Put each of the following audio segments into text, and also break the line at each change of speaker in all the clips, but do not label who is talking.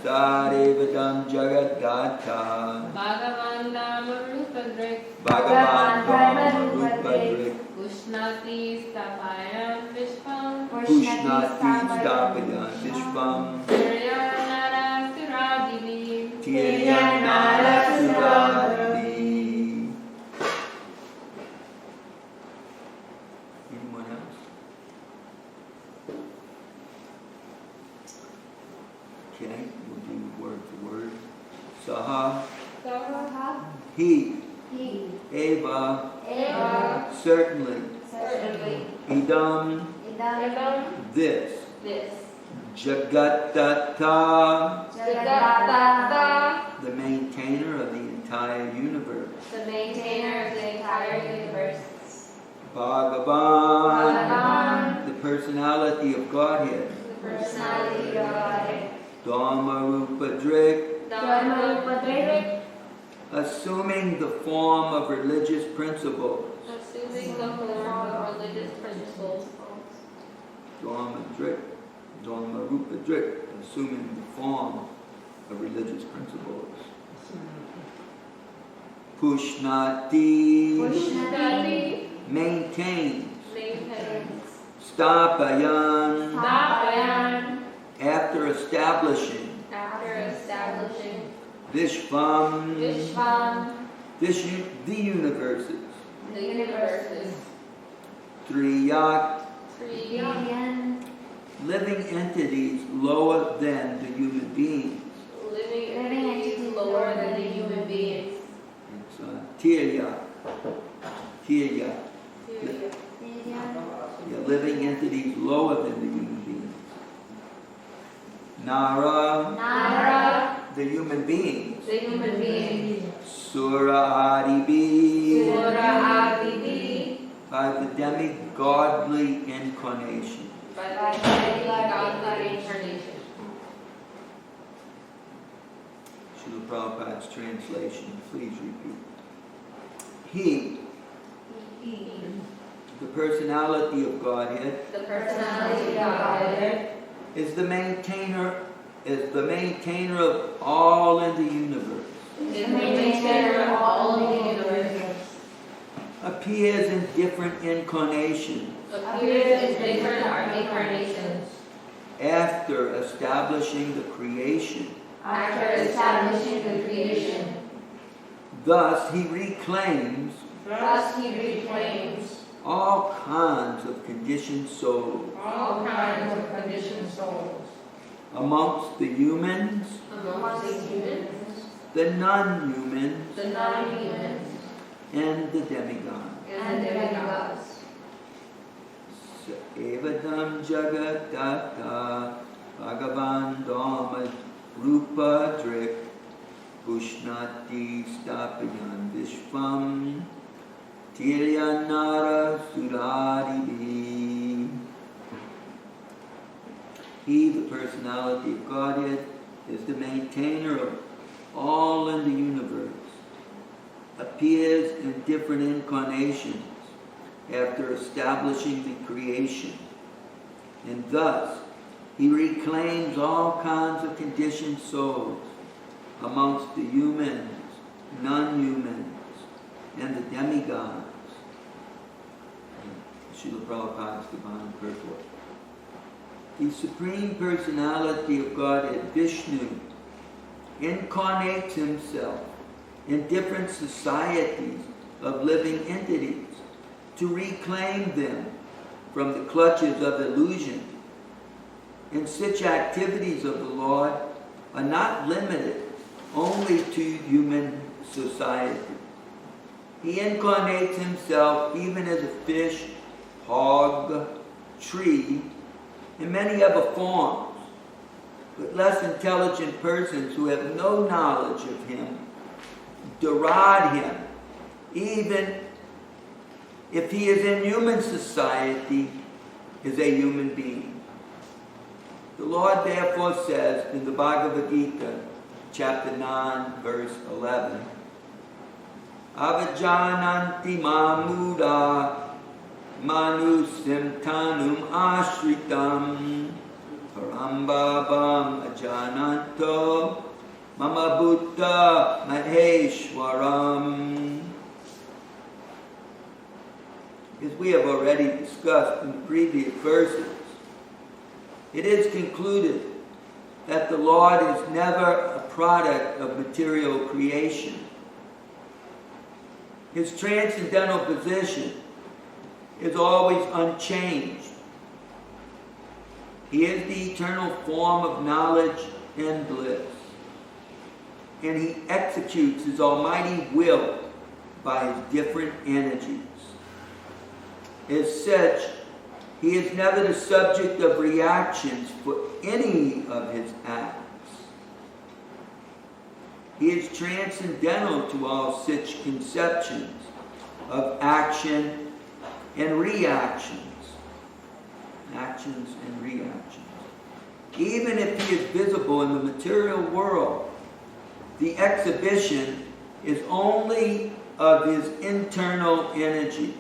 Talavana Jagadata
Bhagavatam Rupadrik Ushnati Stapayam Vishpam Tiryanara Suradivi.
Anyone else? Okay, we'll do word for word. Saha, he, Eva, certainly, idam, this, Jagatata, the maintainer of the entire universe. Bhagavan, the personality of Godhead. Dharma-rupa-drik, assuming the form of religious principles. Dharma-rupa-drik, assuming the form of religious principles. Pushnati, maintains. Stapayan, after establishing. Vishvam, the universes. Triyak, living entities lower than the human beings. It's Tiryak. Living entities lower than the human beings. Nara, the human beings. Sura-adibi, by the demi-godly incarnation. Srila Prabhupada's translation, please repeat. He, the personality of Godhead, is the maintainer of all in the universe. Appears in different incarnations. After establishing the creation. Thus he reclaims all kinds of conditioned souls. Amongst the humans, the non-humans, and the demigods. Evadam Jagatata Bhagavan Dharma Rupa Drik Ushnati Stapayan Vishvam Tiryanara Suradivi. He, the personality of Godhead, is the maintainer of all in the universe, appears in different incarnations after establishing the creation, and thus he reclaims all kinds of conditioned souls amongst the humans, non-humans, and the demigods. Srila Prabhupada's Divine Purport. The Supreme Personality of Godhead, Vishnu, incarnates himself in different societies of living entities to reclaim them from the clutches of illusion. And such activities of the Lord are not limited only to human society. He incarnates himself even as a fish, hog, tree, and many other forms. But less intelligent persons who have no knowledge of him deride him, even if he is in human society, is a human being. The Lord therefore says in the Bhagavad Gita, chapter 9, verse 11, Avajananti mamuda manusim tanum ashritam Parambhavam ajananto mama buddha maheshwaram. As we have already discussed in the previous verses, it is concluded that the Lord is never a product of material creation. His transcendental position is always unchanged. He is the eternal form of knowledge and bliss, and he executes his almighty will by his different energies. As such, he is never the subject of reactions for any of his acts. He is transcendental to all such conceptions of action and reactions. Actions and reactions. Even if he is visible in the material world, the exhibition is only of his internal energy.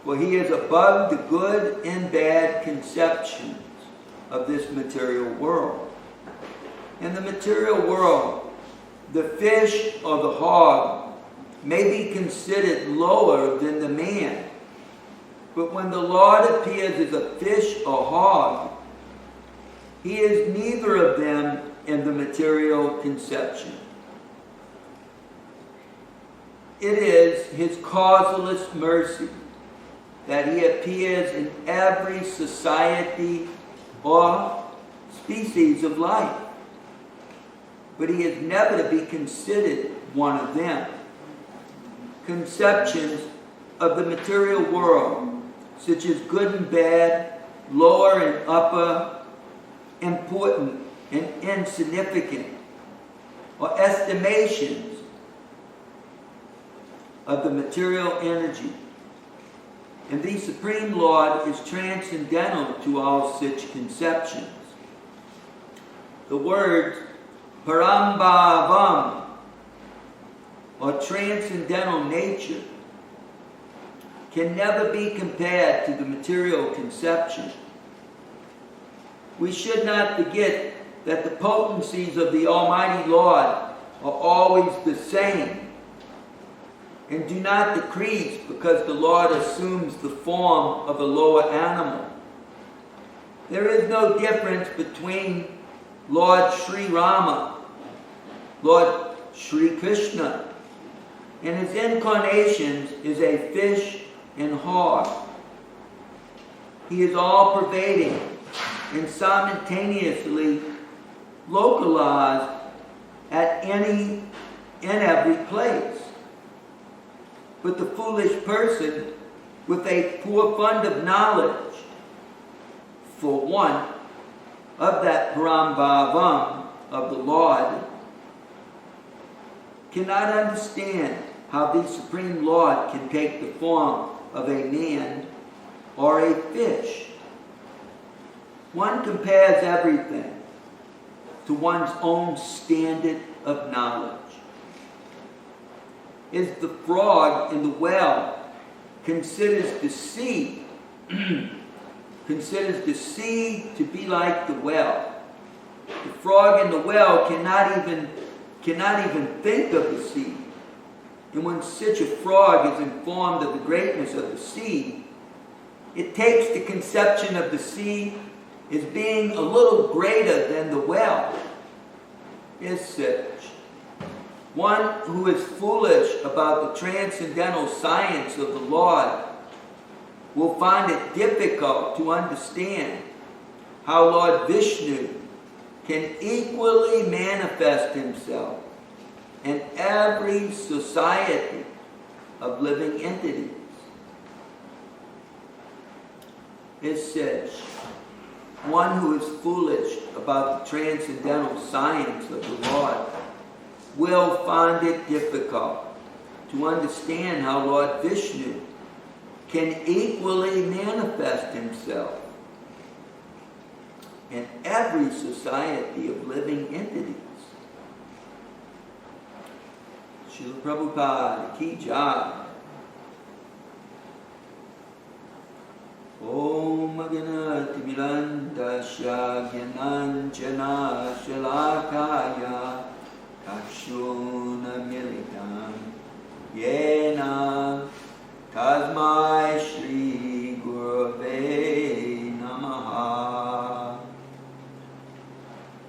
For he is above the good and bad conceptions of this material world. In the material world, the fish or the hog may be considered lower than the man. But when the Lord appears as a fish or hog, he is neither of them in the material conception. It is his causeless mercy that he appears in every society or species of life. But he is never to be considered one of them. Conceptions of the material world, such as good and bad, lower and upper, important and insignificant, or estimations of the material energy. And the Supreme Lord is transcendental to all such conceptions. The words Parambhavam, or transcendental nature, can never be compared to the material conception. We should not forget that the potencies of the Almighty Lord are always the same and do not decrease because the Lord assumes the form of a lower animal. There is no difference between Lord Sri Rama, Lord Sri Krishna, and his incarnations is a fish and hog. He is all-pervading and simultaneously localized at any and every place. But the foolish person with a poor fund of knowledge, for one, of that Parambhavam of the Lord, cannot understand how the Supreme Lord can take the form of a man or a fish. One compares everything to one's own standard of knowledge. Is the frog in the well considers the sea to be like the well. The frog in the well cannot even think of the sea. And when such a frog is informed of the greatness of the sea, it takes the conception of the sea as being a little greater than the well. As such, one who is foolish about the transcendental science of the Lord will find it difficult to understand how Lord Vishnu can equally manifest himself in every society of living entities. As such, one who is foolish about the transcendental science of the Lord will find it difficult to understand how Lord Vishnu can equally manifest himself in every society of living entities. Srila Prabhupada ki jai. Om Agana Timilandasya Kanchana Shalakaya Kakshuna Militam Yena Tasmai Shri Gurave Namaha.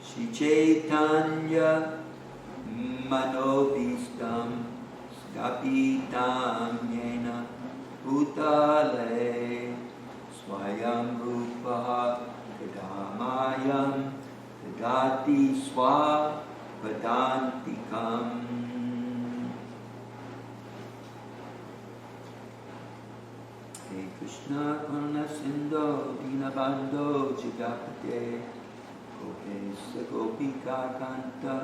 Shri Chaitanya Manobhistam Stapitam Yena Bhutale Swayam Rupa Kadamayam Kadati Swa Padantikam. Hey Krishna Karna Sindho Dinabando Jigapate Gopesa Gopika Kanta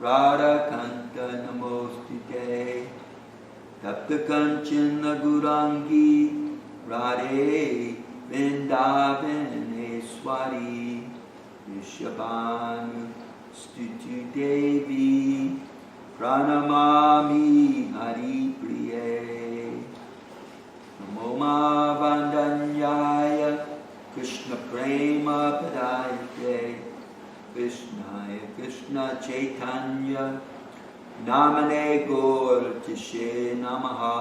Radha Kanta Namostute Tapta Kanchana Gurangi Radhe Vrindavaneshwari Vishabhanu Stuti Devi Pranamami Hari Priye Namo Ma Vandanyaya Krishna Prema Padayate Krishnaya Krishna Chaitanya Namane Gaur Tishe Namaha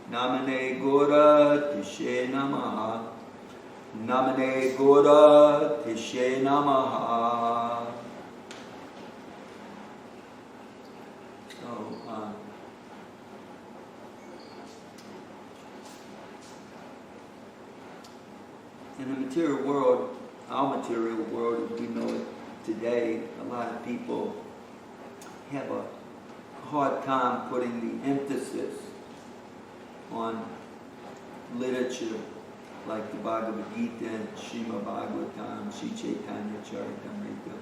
Namane Gaura Tishe Namaha Namane Gaura Tishe Namaha. So, in the material world, our material world as we know it today, a lot of people have a hard time putting the emphasis on literature like the Bhagavad Gita and Srimad Bhagavatam, Sri Chaitanya Charitamrita.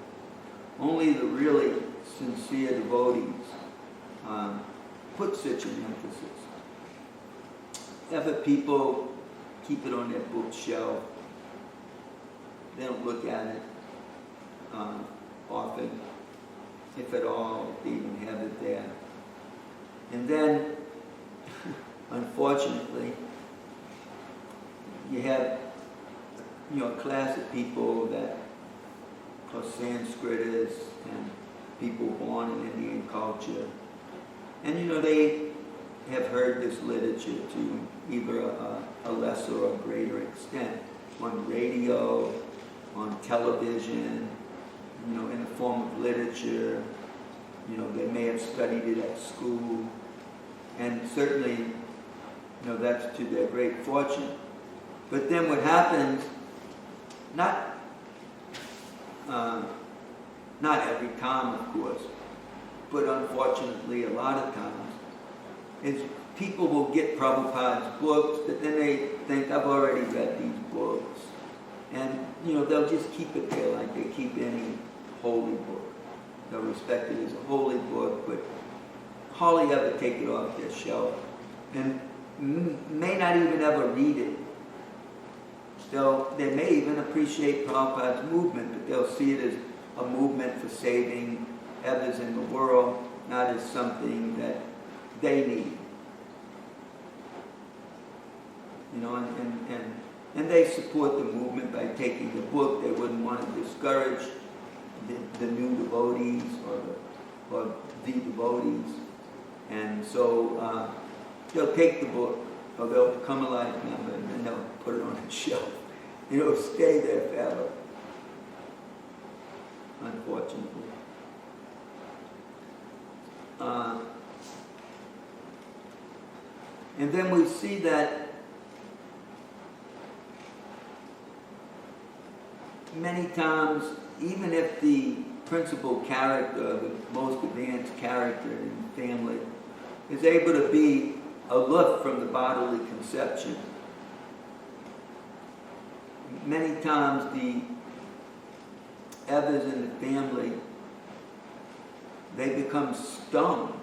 Only the really sincere devotees put such an emphasis. Other people keep it on their bookshelf. They don't look at it often, if at all, if they even have it there. And then, unfortunately, you have, a class of people that are Sanskritas and people born in Indian culture. And, they have heard this literature to either a lesser or greater extent on radio, on television, in the form of literature. They may have studied it at school. And certainly, that's to their great fortune. But then what happens, not every time, of course, but unfortunately a lot of times, is people will get Prabhupada's books, but then they think, I've already read these books. And, they'll just keep it there like they keep any holy book. They'll respect it as a holy book, but hardly ever take it off their shelf. And may not even ever read it. They may even appreciate Prabhupada's movement, but they'll see it as a movement for saving others in the world, not as something that they need. And they support the movement by taking the book. They wouldn't want to discourage the new devotees or the devotees. And so they'll take the book, or they'll become a life member, and then they'll put it on the shelf. Stay there forever. Unfortunately. And then we see that many times, even if the principal character, the most advanced character in the family, is able to be aloof from the bodily conception, many times the others in the family, they become stung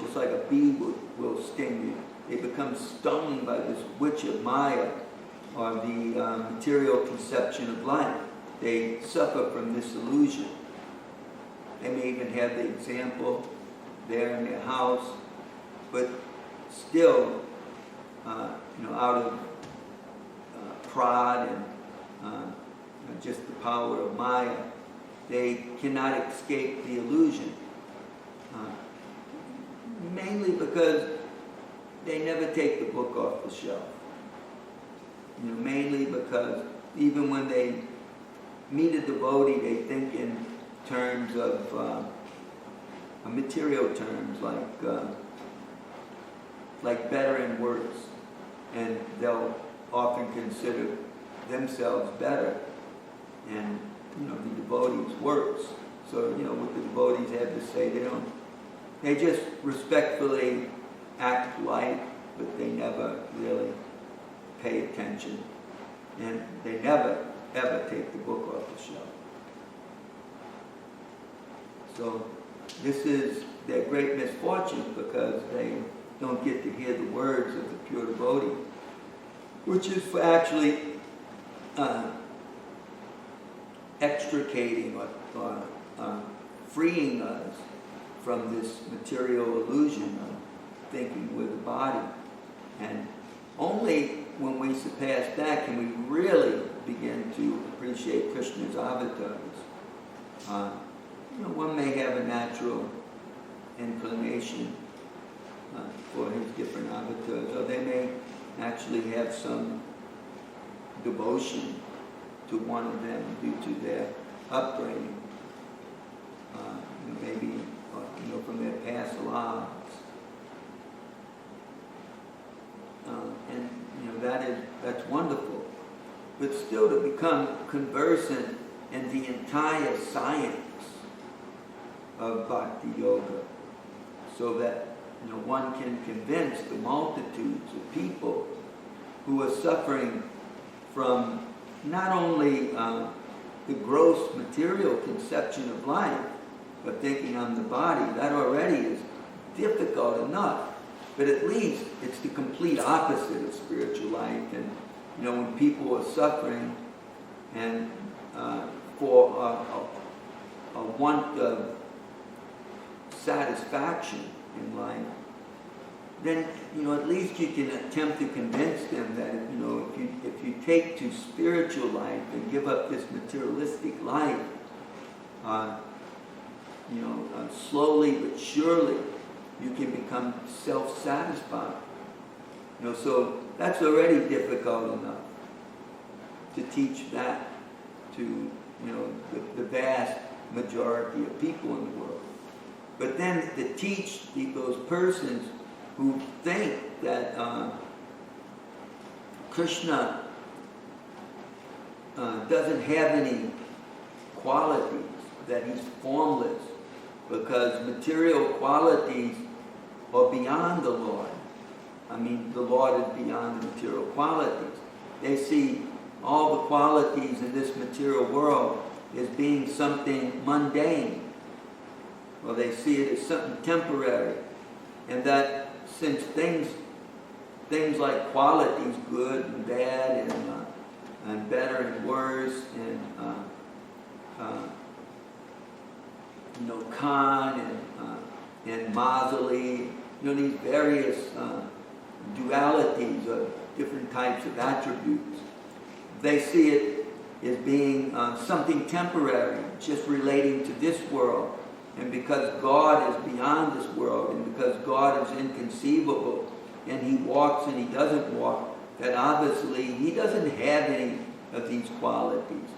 just like a bee will sting you. They become stung by this witch of Maya, or the material conception of life. They suffer from this illusion. They may even have the example there in their house, but still, out of pride and just the power of Maya. They cannot escape the illusion. Mainly because they never take the book off the shelf. Mainly because even when they meet a devotee, they think in terms of material terms, like better and worse, and they'll often consider themselves better, and the devotees worse. So what the devotees have to say, they just respectfully act polite, but they never really pay attention, and they never ever take the book off the shelf. So this is their great misfortune, because they don't get to hear the words of the pure devotee, which is for actually extricating or freeing us from this material illusion of thinking with the body. And only when we surpass that can we really begin to appreciate Krishna's avatars. One may have a natural inclination for his different avatars, or they may actually have some devotion to one of them due to their upbringing, maybe from their past lives. And that's wonderful. But still, to become conversant in the entire science of Bhakti Yoga, so that one can convince the multitudes of people who are suffering from not only the gross material conception of life, but thinking I'm the body. That already is difficult enough. But at least it's the complete opposite of spiritual life. And when people are suffering and for a want of satisfaction in life, then at least you can attempt to convince them that if you take to spiritual life and give up this materialistic life, slowly but surely you can become self-satisfied. So that's already difficult enough to teach that to the vast majority of people in the world. But then to teach those persons who think that Krishna doesn't have any qualities, that he's formless, because material qualities are beyond the Lord. The Lord is beyond the material qualities. They see all the qualities in this material world as being something mundane. Well, they see it as something temporary. And that since things like qualities, good and bad, and better and worse, and Khan and Mausoli, these various dualities of different types of attributes, they see it as being something temporary, just relating to this world. And because God is beyond this world, and because God is inconceivable, and he walks and he doesn't walk, that obviously he doesn't have any of these qualities.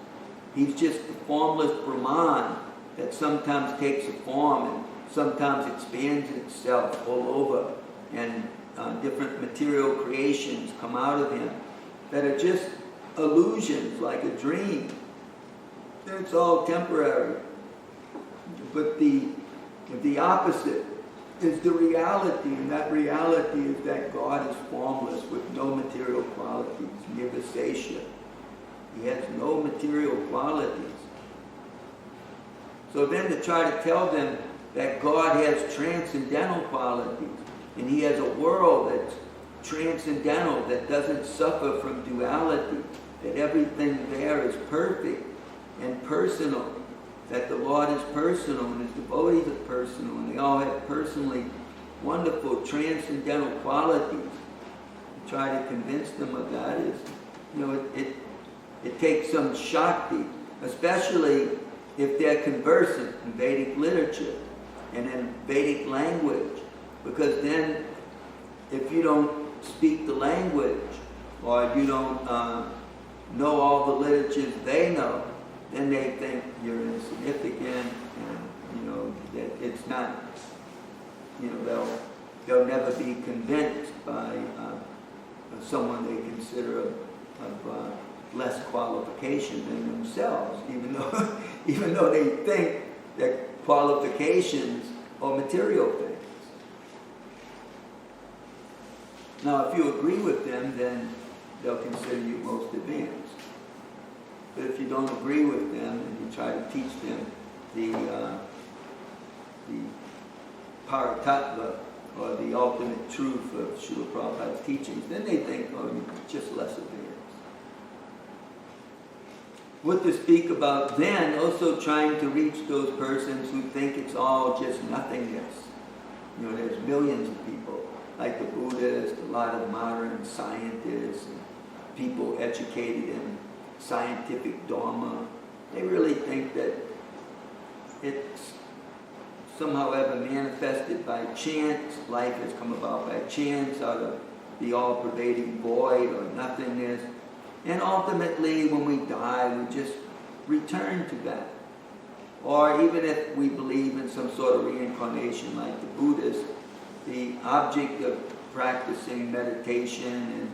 He's just the formless Brahman that sometimes takes a form and sometimes expands itself all over, and different material creations come out of him that are just illusions, like a dream. It's all temporary. But the opposite is the reality, and that reality is that God is formless with no material qualities, nirvisesha. He has no material qualities. So then to try to tell them that God has transcendental qualities, and he has a world that's transcendental, that doesn't suffer from duality, that everything there is perfect and personal, that the Lord is personal and his devotees are personal, and they all have personally wonderful transcendental qualities. To try to convince them of that is, it takes some Shakti, especially if they're conversant in Vedic literature and in Vedic language. Because then, if you don't speak the language, or you don't know all the literatures they know, then they think you're insignificant, and that it's not. They'll never be convinced by someone they consider of less qualification than themselves, even though they think that qualifications are material things. Now, if you agree with them, then they'll consider you most advanced. But if you don't agree with them and you try to teach them the Paratattva, or the ultimate truth of Srila Prabhupada's teachings, then they think, oh, you're just less advanced. What to speak about then, also trying to reach those persons who think it's all just nothingness. There's millions of people, like the Buddhists, a lot of modern scientists, and people educated in scientific dharma. They really think that it's somehow ever manifested by chance. Life has come about by chance out of the all-pervading void or nothingness. And ultimately, when we die, we just return to that. Or even if we believe in some sort of reincarnation like the Buddhists, the object of practicing meditation and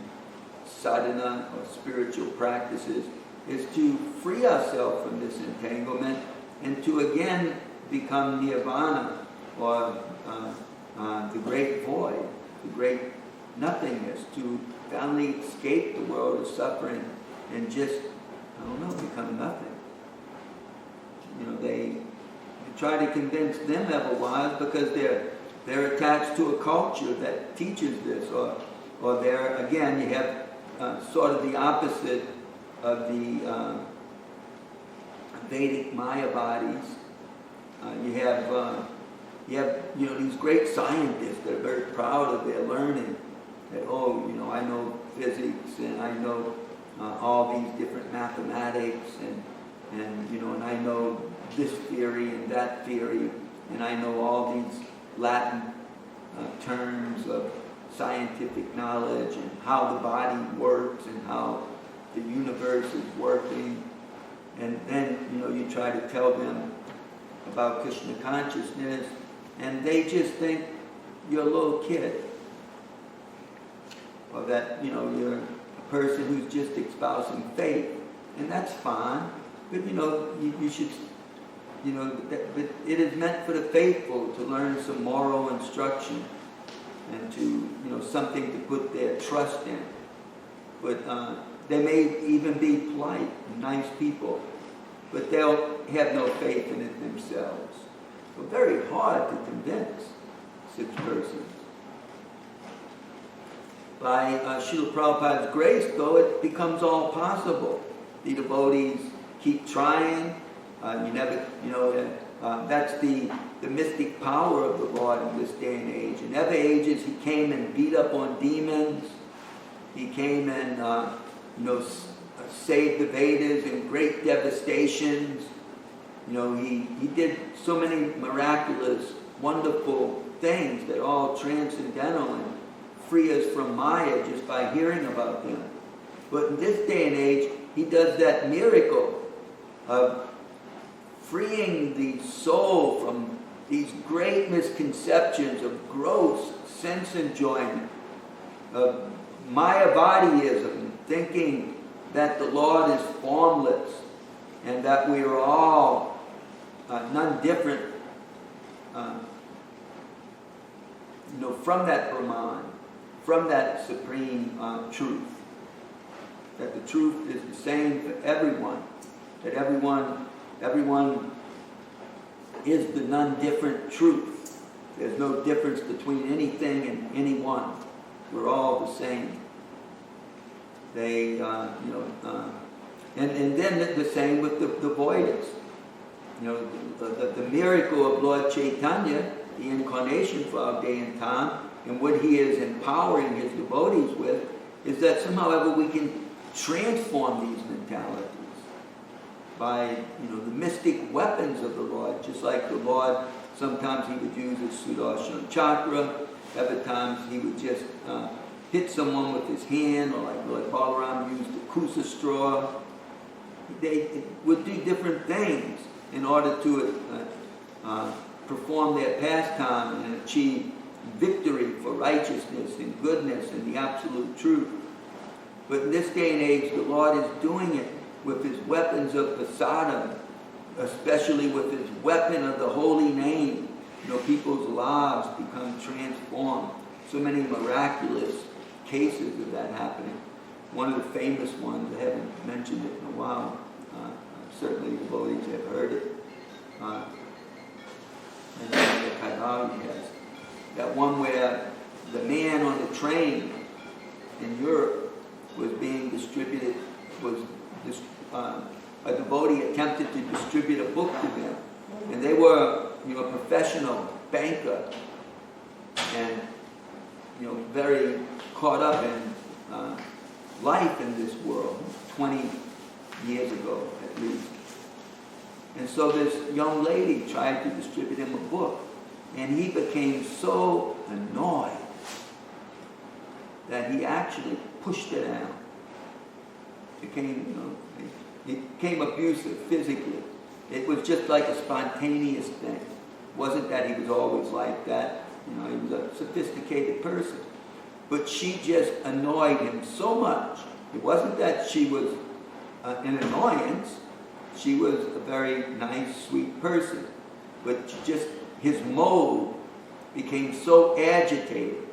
sadhana or spiritual practices is to free ourselves from this entanglement and to again become nirvana, or the great void, the great nothingness, to finally escape the world of suffering and just, become nothing. They try to convince them otherwise because they're attached to a culture that teaches this, or they're, again, you have sort of the opposite of the Vedic Mayavadis. You have these great scientists that are very proud of their learning. That I know physics and I know all these different mathematics and I know this theory and that theory and I know all these Latin terms of scientific knowledge and how the body works and how the universe is working. And then you try to tell them about Krishna consciousness, and they just think you're a little kid, or that you're a person who's just espousing faith, and that's fine. But you should, but it is meant for the faithful to learn some moral instruction and to something to put their trust in. But they may even be polite and nice people, but they'll have no faith in it themselves. So very hard to convince such persons. By Srila Prabhupada's grace, though, it becomes all possible. The devotees keep trying. That's the mystic power of the Lord in this day and age. In other ages, he came and beat up on demons. He came and saved the Vedas in great devastations. He did so many miraculous, wonderful things that are all transcendental and free us from Maya just by hearing about them. But in this day and age, he does that miracle of freeing the soul from these great misconceptions of gross sense enjoyment, of Mayavadiism, thinking that the Lord is formless and that we are all none different from that Brahman, from that supreme truth. That the truth is the same for everyone. That everyone is the non-different truth. There's no difference between anything and anyone. We're all the same. They, and then the same with the voidists. The miracle of Lord Chaitanya, the incarnation for our day and time, and what he is empowering his devotees with, is that somehow ever we can transform these mentalities by, the mystic weapons of the Lord. Just like the Lord, sometimes he would use his Sudarshan chakra, other times he would just hit someone with his hand, or like Lord Balaram used the kusa straw. They would do different things in order to perform their pastime and achieve victory for righteousness and goodness and the absolute truth. But in this day and age, the Lord is doing it with his weapons of prasadam, especially with his weapon of the holy name. People's lives become transformed. So many miraculous cases of that happening. One of the famous ones, I haven't mentioned it in a while, certainly the devotees have heard it, and the Kailavi has. That one where the man on the train in Europe was being distributed, a devotee attempted to distribute a book to them. And they were, a professional banker and, very caught up in life in this world, 20 years ago at least. And so this young lady tried to distribute him a book. And he became so annoyed that he actually pushed her down. It became abusive physically. It was just like a spontaneous thing. It wasn't that he was always like that. He was a sophisticated person. But she just annoyed him so much. It wasn't that she was an annoyance. She was a very nice, sweet person. But just his mode became so agitated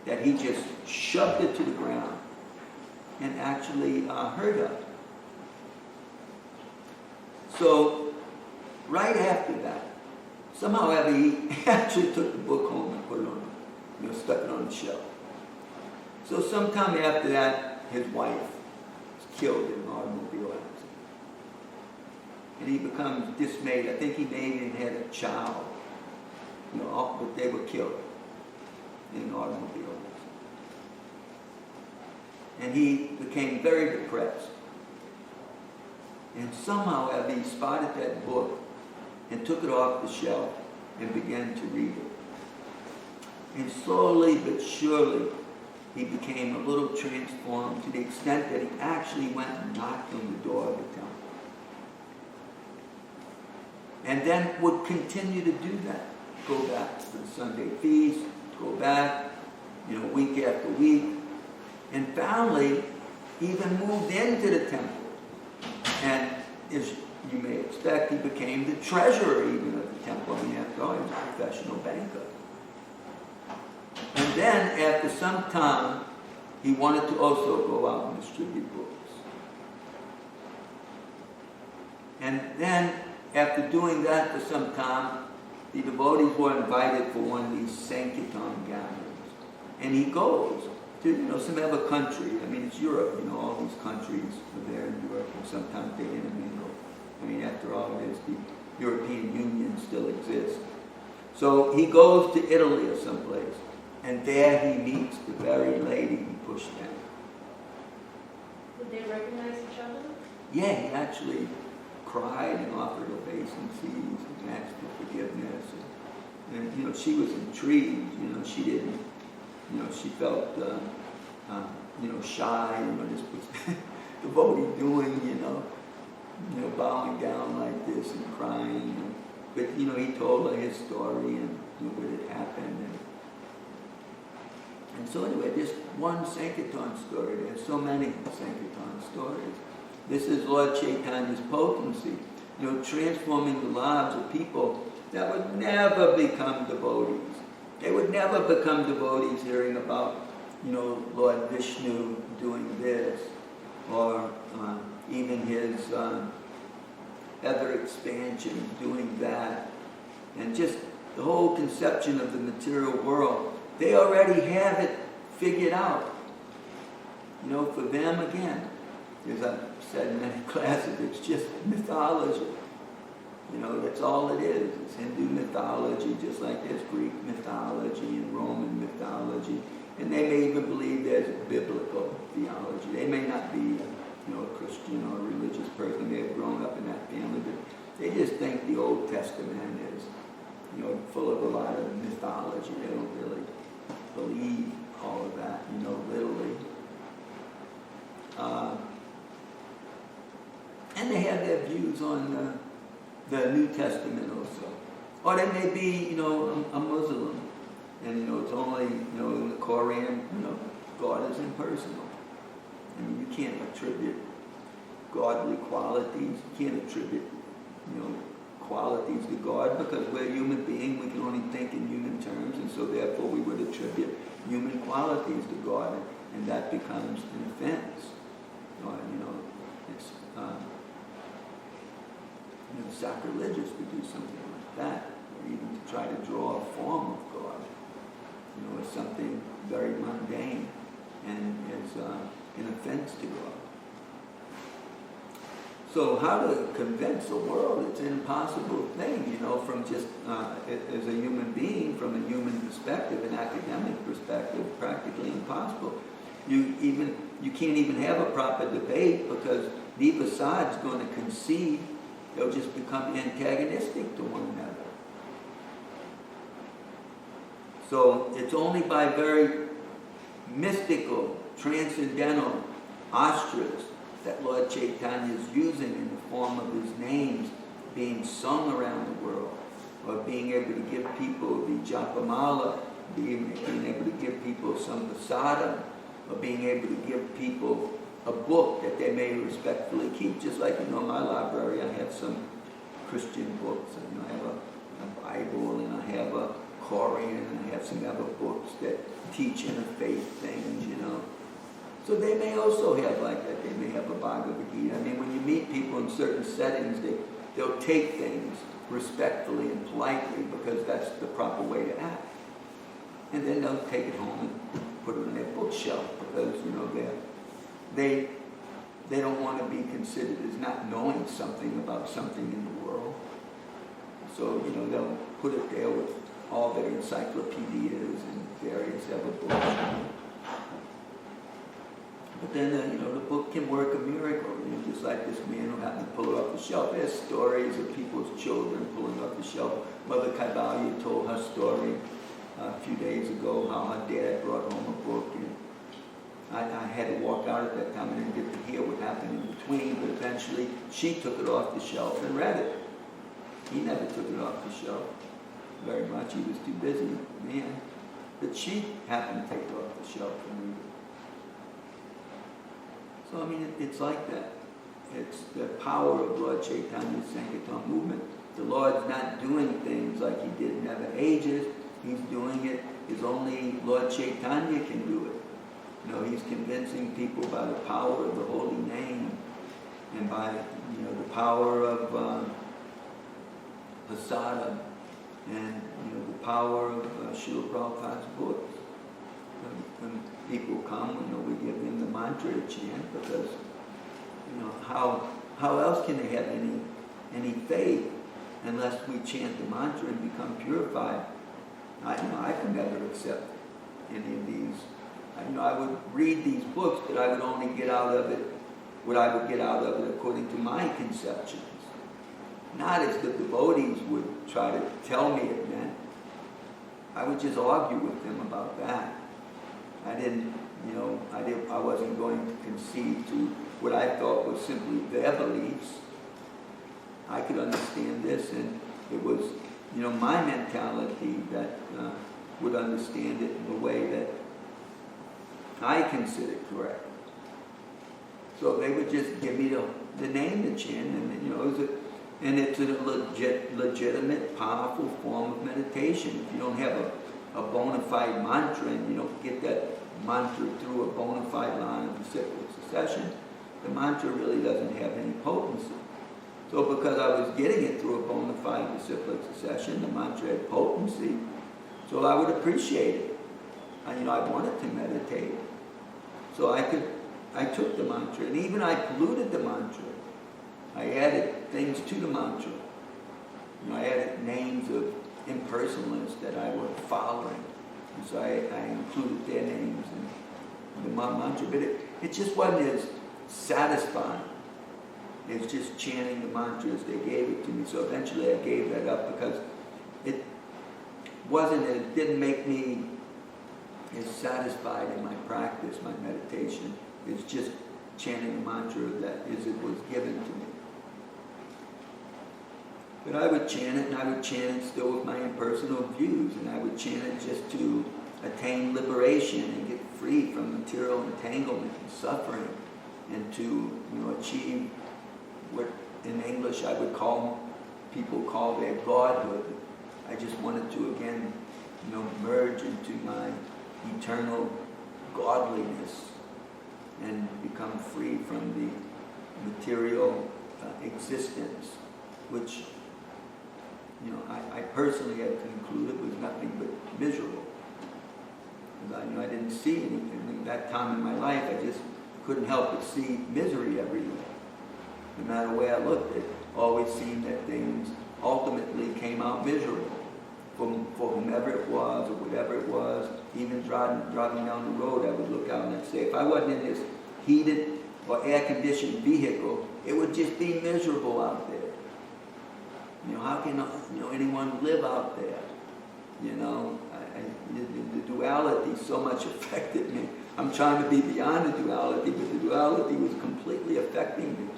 that he just shoved it to the ground and actually hurt her. So, right after that, somehow he actually took the book home and put it on, stuck it on the shelf. So sometime after that, his wife was killed in an automobile accident. And he becomes dismayed. I think he may even had a child, but they were killed in an automobile accident. And he became very depressed. And somehow he spotted that book and took it off the shelf and began to read it. And slowly but surely, he became a little transformed to the extent that he actually went and knocked on the door of the temple. And then would continue to do that. Go back to the Sunday feast, go back, week after week. And finally, even moved into the temple. And as you may expect, he became the treasurer even of the temple. After all, he was a professional banker. And then, after some time, he wanted to also go out and distribute books. And then, after doing that for some time, the devotees were invited for one of these Sankirtan gatherings. And he goes to, some other country. It's Europe, all these countries are there in Europe, and sometimes they intermingle. After all, the European Union still exists. So he goes to Italy or someplace, and there he meets the very lady he pushed down.
Did they recognize each other?
Yeah, he actually cried and offered obeisances and asked for forgiveness. And she was intrigued. She didn't, she felt, shy. This was devotee doing, bowing down like this and crying. But, he told her his story and what had happened. And so anyway, just one Sankirtan story. There's so many Sankirtan stories. This is Lord Chaitanya's potency, transforming the lives of people that would never become devotees. They would never become devotees hearing about, Lord Vishnu doing this, or even his ever expansion doing that, and just the whole conception of the material world. They already have it figured out. For them, again, as I've said in many classes, it's just mythology. That's all it is. It's Hindu mythology, just like there's Greek mythology and Roman mythology. And they may even believe there's biblical theology. They may not be a Christian or a religious person. They have grown up in that family, but they just think the Old Testament is, full of a lot of mythology. They don't really believe all of that, literally. And they have their views on the New Testament also. Or they may be, a Muslim. And, it's only, in the Quran, God is impersonal. I mean, you can't attribute godly qualities. You can't attribute, qualities to God, because we're human beings. We can only think in human terms, and so therefore we would attribute human qualities to God, and that becomes an offense. It's sacrilegious to do something like that, or even to try to draw a form of God. It's something very mundane, and it's an offense to God. So how to convince the world? It's an impossible thing, from just as a human being, from a human perspective, an academic perspective, practically impossible. You can't even have a proper debate, because neither side's going to concede. They'll just become antagonistic to one another. So it's only by very mystical, transcendental astras that Lord Chaitanya is using in the form of his names being sung around the world, or being able to give people the japamala, being able to give people some prasadam, or being able to give people a book that they may respectfully keep. Just like, in my library, I have some Christian books, and I have a Bible, and I have a Korean, and I have some other books that teach interfaith things, So they may also have like that. They may have a Bhagavad Gita. I mean, when you meet people in certain settings, they'll take things respectfully and politely, because that's the proper way to act. And then they'll take it home and put it on their bookshelf, because, they don't want to be considered as not knowing something about something in the world. So, they'll put it there with all their encyclopedias and various other books. But then, the book can work a miracle. Just like this man who happened to pull it off the shelf. There's stories of people's children pulling off the shelf. Mother Kaivalya told her story a few days ago, how her dad brought home a book. And I had to walk out at that time and didn't get to hear what happened in between. But eventually, she took it off the shelf and read it. He never took it off the shelf very much. He was too busy, man. But she happened to take it off the shelf and read it. So, I mean, it's like that. It's the power of Lord Chaitanya's Sankirtan movement. The Lord's not doing things like he did in other ages. He's doing it as only Lord Chaitanya can do it. He's convincing people by the power of the holy name, and by, the power of prasadam, and, the power of Srila Prabhupada's books. When people come, we give them the mantra to chant, because, how else can they have any faith unless we chant the mantra and become purified? I could never accept any of these. I would read these books, but I would only get out of it what I would get out of it according to my conceptions. Not as the devotees would try to tell me it meant. I would just argue with them about that. I wasn't going to concede to what I thought was simply their beliefs. I could understand this, and it was, my mentality that would understand it in the way that I considered correct. So they would just give me the name to chant, and it's a legitimate, powerful form of meditation. If you don't have a bona fide mantra, and you don't get that mantra through a bona fide line of disciplic succession, the mantra really doesn't have any potency. So because I was getting it through a bona fide disciplic succession, the mantra had potency, so I would appreciate it. I wanted to meditate. So I took the mantra, and even I polluted the mantra. I added things to the mantra. I added names of impersonalists that I was following. And so I included their names in the mantra. But it just wasn't satisfying. It's just chanting the mantras. They gave it to me. So eventually I gave that up because it didn't make me as satisfied in my practice, my meditation. It's just chanting the mantra that it was given to me. But I would chant it, and I would chant it still with my impersonal views, and I would chant it just to attain liberation and get free from material entanglement and suffering, and to achieve what in English people call their godhood. I just wanted to again, merge into my eternal godliness and become free from the material existence, which I personally had concluded was nothing but miserable. Because I didn't see anything. At that time in my life, I just couldn't help but see misery everywhere. No matter where I looked, it always seemed that things ultimately came out miserable for whomever it was or whatever it was. Even driving down the road, I would look out and I'd say, if I wasn't in this heated or air-conditioned vehicle, it would just be miserable out there. How can anyone live out there? The duality so much affected me. I'm trying to be beyond the duality, but the duality was completely affecting me.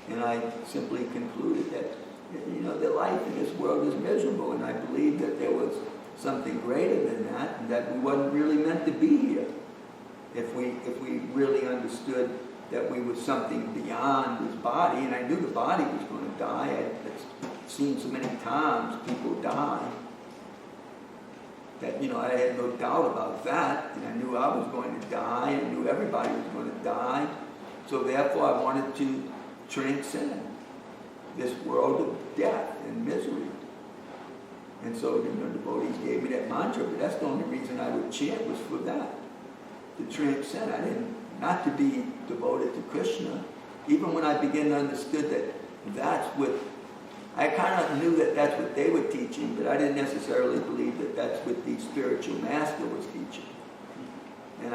And I simply concluded that, the life in this world is miserable, and I believed that there was something greater than that, and that we wasn't really meant to be here. If we really understood that we were something beyond this body, and I knew the body was going to die. I'd seen so many times people die that, I had no doubt about that, and I knew I was going to die, and I knew everybody was going to die. So therefore I wanted to transcend this world of death and misery. And so the devotees gave me that mantra, but that's the only reason I would chant was for that, to transcend. I didn't, not to be devoted to Krishna. Even when I began to understand that that's what, I kind of knew that that's what they were teaching, but I didn't necessarily believe that that's what the spiritual master was teaching. And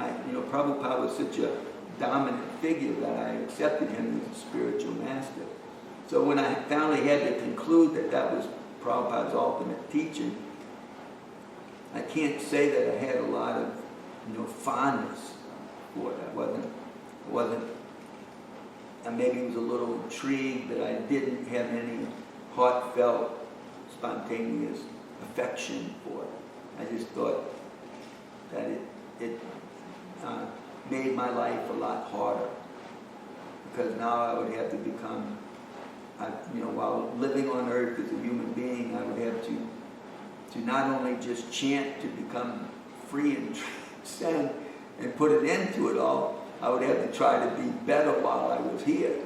Prabhupada was such a dominant figure that I accepted him as a spiritual master. So when I finally had to conclude that that was Prabhupada's ultimate teaching, I can't say that I had a lot of, fondness for it. I wasn't, and maybe was a little intrigued, but I didn't have any heartfelt, spontaneous affection for it. I just thought that it made my life a lot harder, because now I would have to become, while living on earth as a human being, I would have to not only just chant to become free and transcend and put an end to it all, I would have to try to be better while I was here.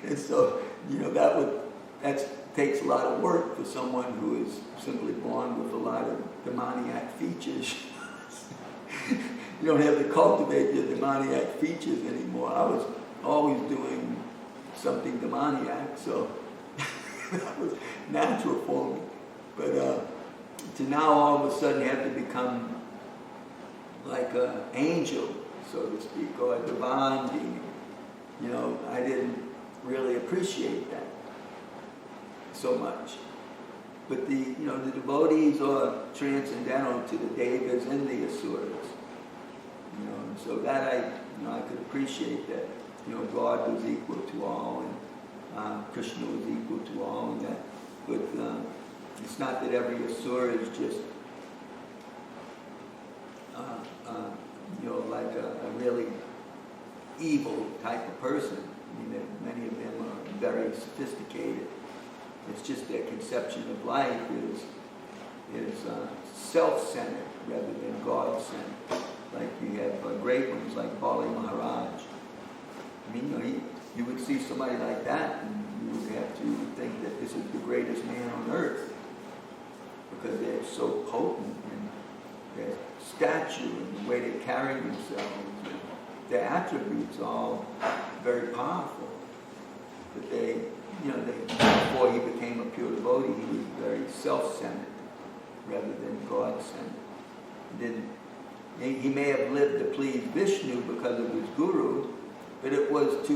And so, that takes a lot of work for someone who is simply born with a lot of demoniac features. You don't have to cultivate your demoniac features anymore. I was always doing something demoniac, so that was natural for me. But to now all of a sudden have to become like an angel, so to speak, or a divine being, I didn't really appreciate that so much. But the devotees are transcendental to the devas and the asuras. So that I could appreciate that, God was equal to all, and Krishna was equal to all, and that. But it's not that every asura is just, like a really evil type of person. Many of them are very sophisticated. It's just their conception of life is self-centered rather than God-centered. Like you have great ones like Bali Maharaj. You would see somebody like that and you would have to think that this is the greatest man on earth, because they're so potent in their stature and the way they carry themselves. Their attributes are all very powerful. But before he became a pure devotee, he was very self-centered rather than God-centered. He He may have lived to please Vishnu because of his guru, but it was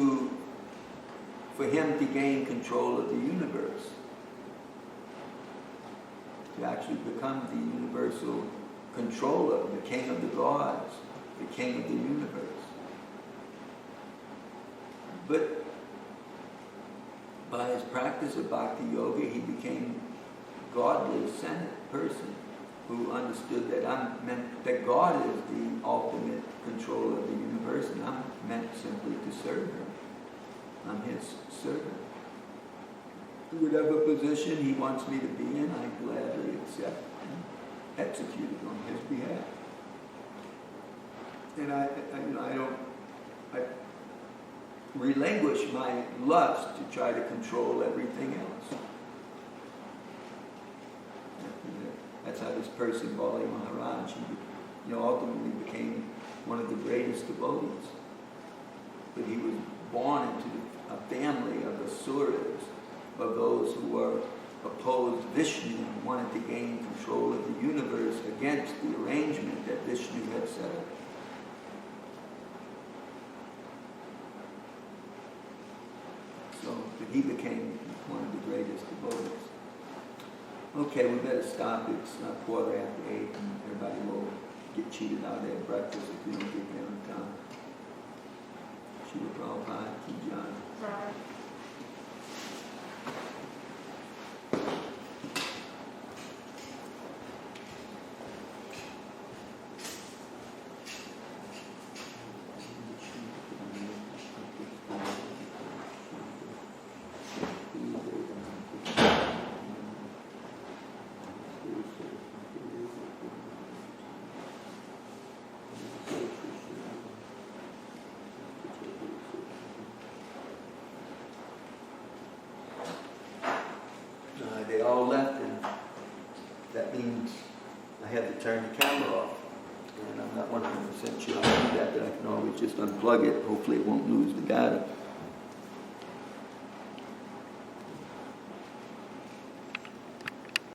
for him to gain control of the universe, to actually become the universal controller, the king of the gods, the king of the universe. But by his practice of bhakti yoga, he became a godly, ascended person who understood that that God is the ultimate controller of the universe, and I'm meant simply to serve him. I'm his servant. Whatever position he wants me to be in, I gladly accept and execute it on his behalf. And I relinquish my lust to try to control everything else. That's how this person, Bali Maharaj, he ultimately became one of the greatest devotees. But he was born into a family of asuras, of those who were opposed Vishnu and wanted to gain control of the universe against the arrangement that Vishnu had set up. So, but he became one of the greatest devotees. Okay, we better stop. It's 8:15, and everybody will get cheated out of their breakfast if we don't get there on time. Srila Prabhupada, Ki Jai. They all left, and that means I have to turn the camera off. And I'm not 100% sure how to do that, but I can always just unplug it. Hopefully it won't lose the data.